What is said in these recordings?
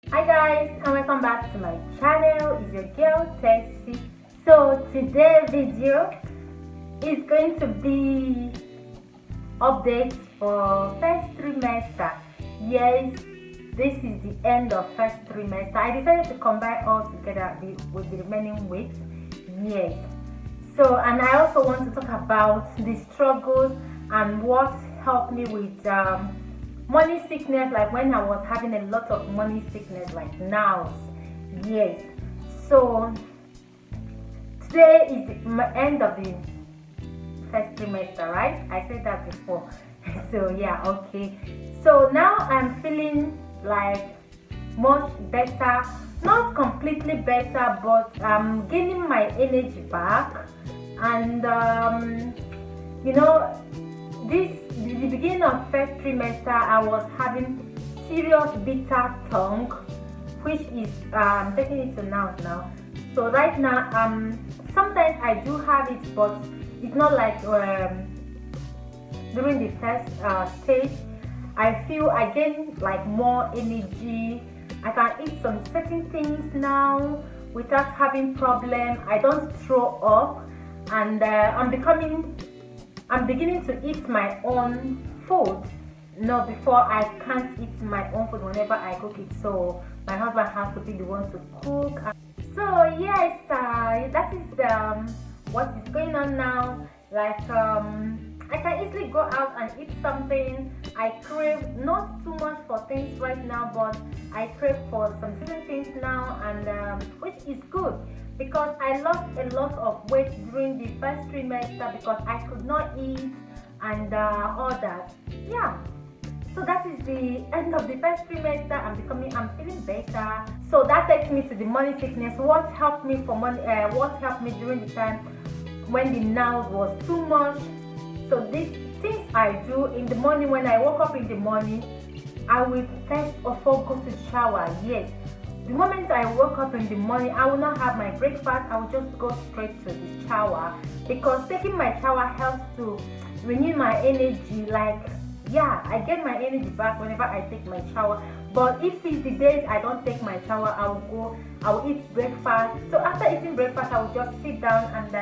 Hi guys, and welcome back to my channel. It's your girl Tessy. So today's video is going to be updates for first trimester. Yes, this is the end of first trimester. I decided to combine all together with the remaining weeks. Yes. So, and I also want to talk about the struggles and what helped me with money sickness, like when I was having a lot of money sickness, like now. Yes. So today is the end of the first trimester, right? I said that before. So yeah, okay. So now I'm feeling like much better, not completely better, but I'm gaining my energy back. And you know, the beginning of first trimester, I was having serious bitter tongue, which is taking it to now. So right now, sometimes I do have it, but it's not like during the first stage. I feel I gain like more energy. I can eat some certain things now without having problem. I don't throw up, and I'm beginning to eat my own food. No, before I can't eat my own food whenever I cook it, so my husband has to be the one to cook. So yes, that is what is going on now. Like I can easily go out and eat something. I crave not too much for things right now, but I crave for some certain things now, and which is good, because I lost a lot of weight during the first trimester because I could not eat and all that. Yeah. So that is the end of the first trimester. I'm feeling better. So that takes me to the money sickness. What helped me for money? What helped me during the time when the nails was too much? So these things I do in the morning, when I wake up in the morning, I will first of all go to shower. Yes. The moment I wake up in the morning, I will not have my breakfast. I will just go straight to the shower, because taking my shower helps to renew my energy. Like, yeah, I get my energy back whenever I take my shower. But if it's the days I don't take my shower, I will eat breakfast. So after eating breakfast, I will just sit down, and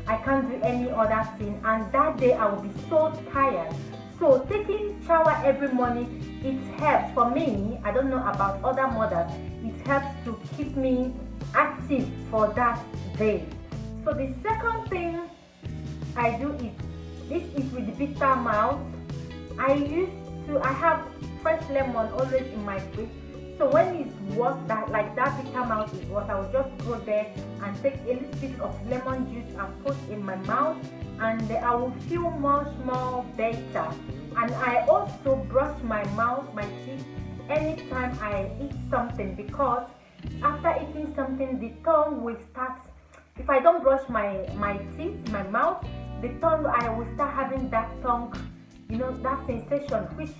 I can't do any other thing. And that day I will be so tired. So taking shower every morning, it helps for me. I don't know about other mothers. It helps to keep me active for that day. So the second thing I do is, this is with the bitter mouth. I have fresh lemon always in my fridge. So when it's worse, that bitter mouth is what, I will just go there and take a little bit of lemon juice and put in my mouth, and I will feel much more better. And I also brush my mouth, my teeth, anytime I eat something, because after eating something, the tongue will start, if I don't brush my teeth, my mouth, the tongue, I will start having that tongue, that sensation, which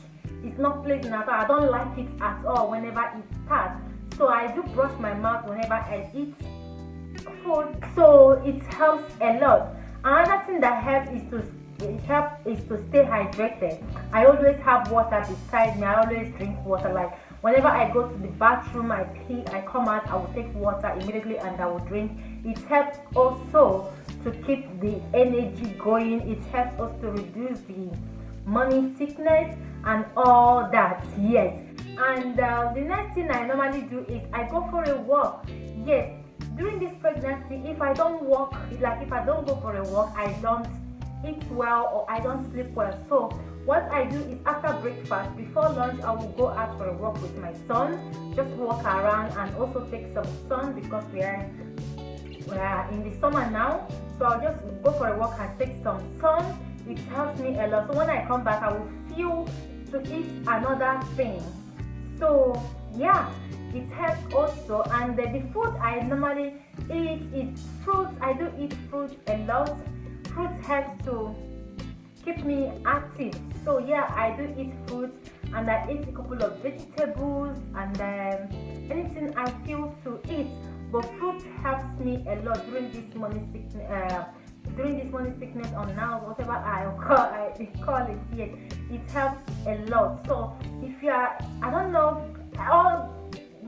is not pleasant at all. I don't like it at all whenever it starts. So I do brush my mouth whenever I eat food, so it helps a lot. Another thing that helps is to stay hydrated. I always have water beside me. I always drink water. Like whenever I go to the bathroom, I pee, I come out, I will take water immediately and I will drink. It helps also to keep the energy going. It helps us to reduce the money sickness and all that. Yes. And the next thing I normally do is I go for a walk. Yes. During this pregnancy, if I don't walk, like if I don't go for a walk, I don't eat well or I don't sleep well. So what I do is, after breakfast, before lunch, I will go out for a walk with my son, just walk around and also take some sun, because we are in the summer now. So I'll just go for a walk and take some sun. It helps me a lot. So when I come back, I will feel to eat another thing. So yeah, it helps also. And the food I normally eat is fruits. I do eat fruits a lot. Fruit helps to keep me active. So yeah, I do eat fruits, and I eat a couple of vegetables and anything I feel to eat. But fruit helps me a lot during this morning sickness. Or now, whatever I call it, yes, it helps a lot. So if you are, I don't know, all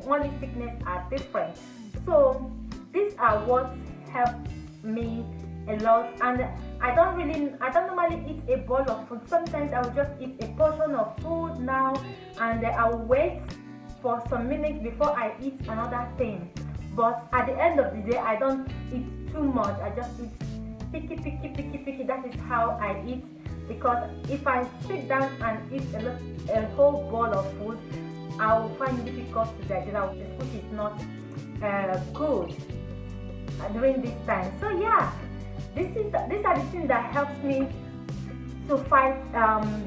morning sickness are different. So these are what help me a lot. And I don't normally eat a bowl of food. Sometimes I will just eat a portion of food now, and I'll wait for some minutes before I eat another thing. But at the end of the day, I don't eat too much. I just eat picky. That is how I eat. Because if I sit down and eat a whole bowl of food, I will find it difficult to digest. The food is not good during this time. So yeah, these are the things that helps me to fight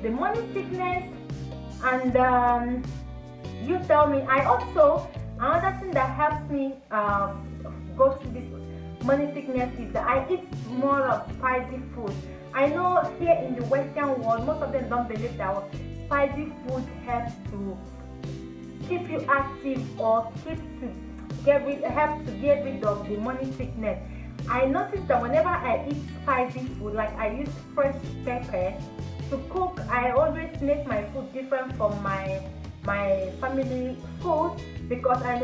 the morning sickness. And you tell me. Another thing that helps me go through this morning sickness is that I eat more of spicy food. I know here in the Western world, most of them don't believe that spicy food helps to keep you active or helps to get rid of the morning sickness. I noticed that whenever I eat spicy food, like I use fresh pepper to cook, I always make my food different from my family food, because I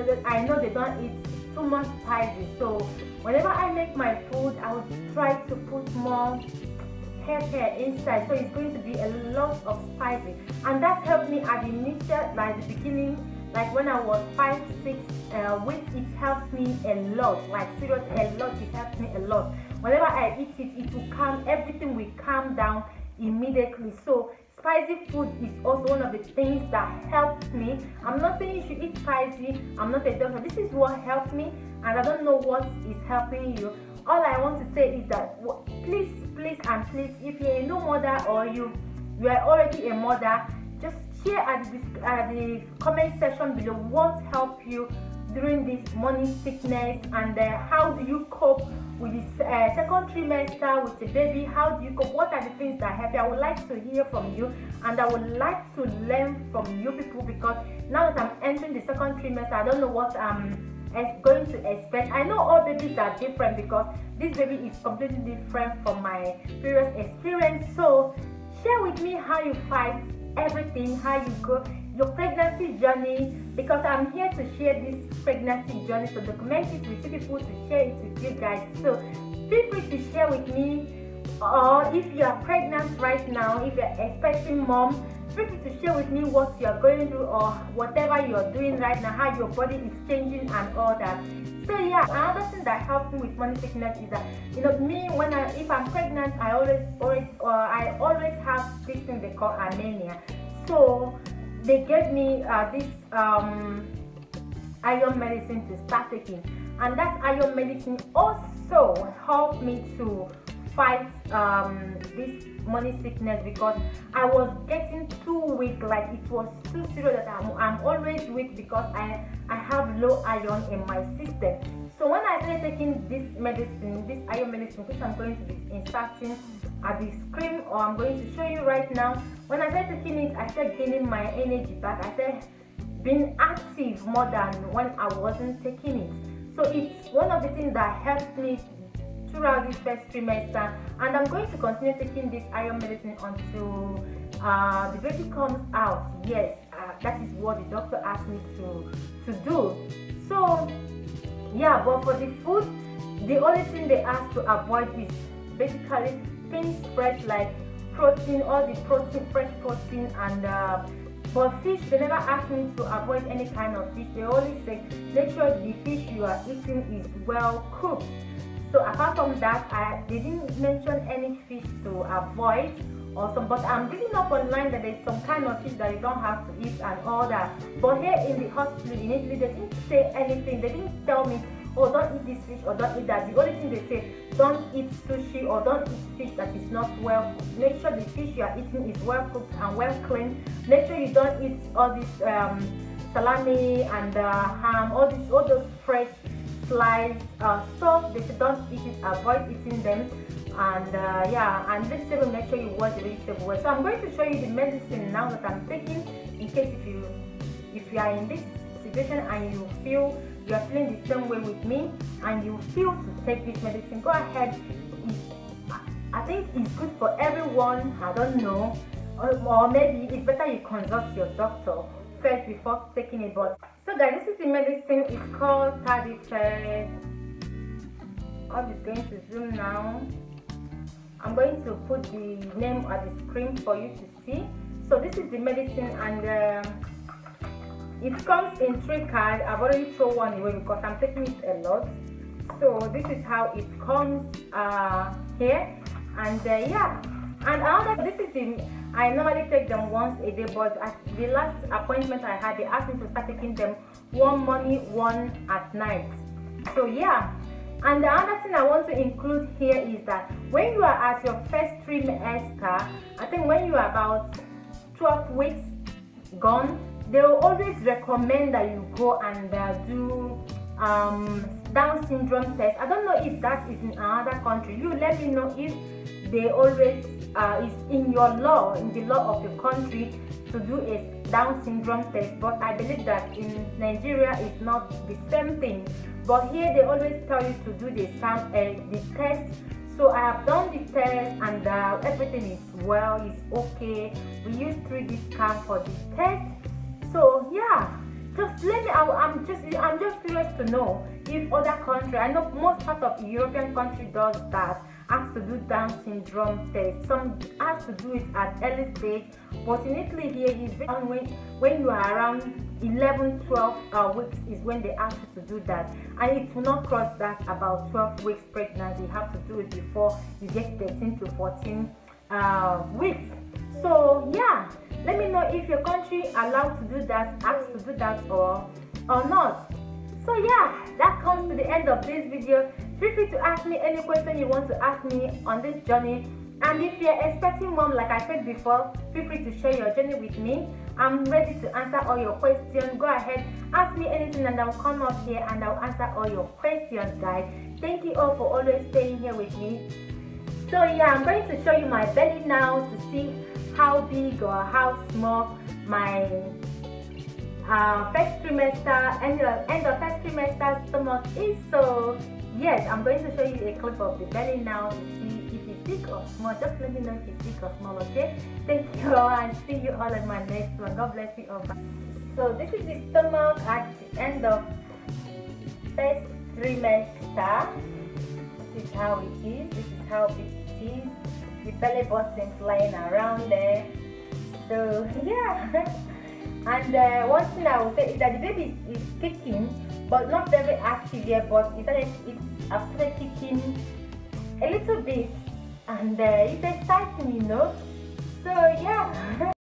know they don't eat too much spicy. So whenever I make my food, I would try to put more pepper inside, so it's going to be a lot of spicy. And that helped me at the initial, like the beginning, like when I was 5-6 weeks. It helps me a lot, like serious a lot. It helps me a lot. Whenever I eat it, it will everything will calm down immediately. So spicy food is also one of the things that helps me. I'm not saying you should eat spicy. I'm not a doctor. This is what helped me, and I don't know what is helping you. All I want to say is that please, if you're a new mother or you are already a mother, just share at the comment section below what helped you during this morning sickness, and how do you cope with this second trimester with the baby. How do you cope? What are the things that help you? I would like to hear from you, and I would like to learn from you people, because now that I'm entering the second trimester, I don't know what I'm going to expect. I know all babies are different, because this baby is completely different from my previous experience. So share with me how you fight everything, how you go your pregnancy journey, because I'm here to share this pregnancy journey, to document it with you people, to share it with you guys. So feel free to share with me, or if you are pregnant right now, if you're expecting mom, feel free to share with me what you're going through, or whatever you're doing right now, how your body is changing and all that. So yeah, another thing that helps me with morning sickness is that, me, if I'm pregnant, I always have this thing they call anemia. So they gave me this iron medicine to start taking, and that iron medicine also helped me to fight this morning sickness, because I was getting too weak. Like it was too serious that I'm always weak, because I have low iron in my system. So when I started taking this medicine, this iron medicine, which I'm going to be inserting at the screen, or I'm going to show you right now, when I started taking it, I started gaining my energy back. I started being active more than when I wasn't taking it. So it's one of the things that helped me throughout this first trimester, and I'm going to continue taking this iron medicine until the baby comes out. Yes, that is what the doctor asked me to do. So yeah, but for the food, the only thing they ask to avoid is basically things fresh, like protein, all the protein, fresh protein, and but fish, they never ask me to avoid any kind of fish. They only say make sure the fish you are eating is well cooked. So apart from that, they didn't mention any fish to avoid or some, but I'm reading up online that there's some kind of fish that you don't have to eat and all that. But here in the hospital in Italy, they didn't say anything. They didn't tell me, oh, don't eat this fish or don't eat that. The only thing they say, don't eat sushi or don't eat fish that is not well cooked. Make sure the fish you are eating is well cooked and well cleaned. Make sure you don't eat all this salami and ham, all those fresh sliced stuff. They say don't eat it, avoid eating them. And yeah, and vegetable, make sure you wash the vegetable well. So I'm going to show you the medicine now that I'm taking, in case if you are in this situation and you feel you are feeling the same way with me and you feel to take this medicine, go ahead. I think it's good for everyone. I don't know, or maybe it's better you consult your doctor first before taking it. But So guys, this is the medicine. It's called Potty Training. I'm just going to zoom now. I'm going to put the name on the screen for you to see. So this is the medicine, and it comes in 3 cards. I've already thrown one away because I'm taking it a lot. So this is how it comes here, and yeah. And this is the, I normally take them once a day, but at the last appointment I had, they asked me to start taking them one morning, one at night. So yeah. And the other thing I want to include here is that when you are at your first trimester, I think when you are about 12 weeks gone, they will always recommend that you go and do Down syndrome test. I don't know if that is in another country. You let me know if they always is in your law, in the law of the country, to do a Down syndrome test. But I believe that in Nigeria it's not the same thing. But here they always tell you to do the test. So I have done the test, and everything is well, it's okay. We use 3D scan for the test. So yeah, just let me. I'm just curious to know if other country. I know most part of the European country does that. Has to do Down syndrome test. Some has to do it at early stage, but in Italy here is when you are around 11-12 weeks is when they ask you to do that, and it will not cross that about 12 weeks pregnancy. You have to do it before you get 13 to 14 weeks. So yeah, let me know if your country allowed to do that, asked to do that or not. So yeah, that comes to the end of this video. Feel free to ask me any question you want to ask me on this journey. And if you're expecting mom, like I said before, feel free to share your journey with me. I'm ready to answer all your questions. Go ahead, ask me anything, and I'll come up here and I'll answer all your questions, guys. Thank you all for always staying here with me. So yeah, I'm going to show you my belly now to see how big or how small my first trimester, end of first trimester stomach is. So yes, I'm going to show you a clip of the belly now to see if it's big or small. Just let me know if it's big or small, okay? Thank you all, and see you all in my next one. God bless you all. So this is the stomach at the end of first trimester. This is how it is. This is how big it is. The belly button flying around there. So yeah. And one thing I will say is that the baby is kicking, but not very active yet, but it started kicking a little bit, and it's exciting, you know. So yeah.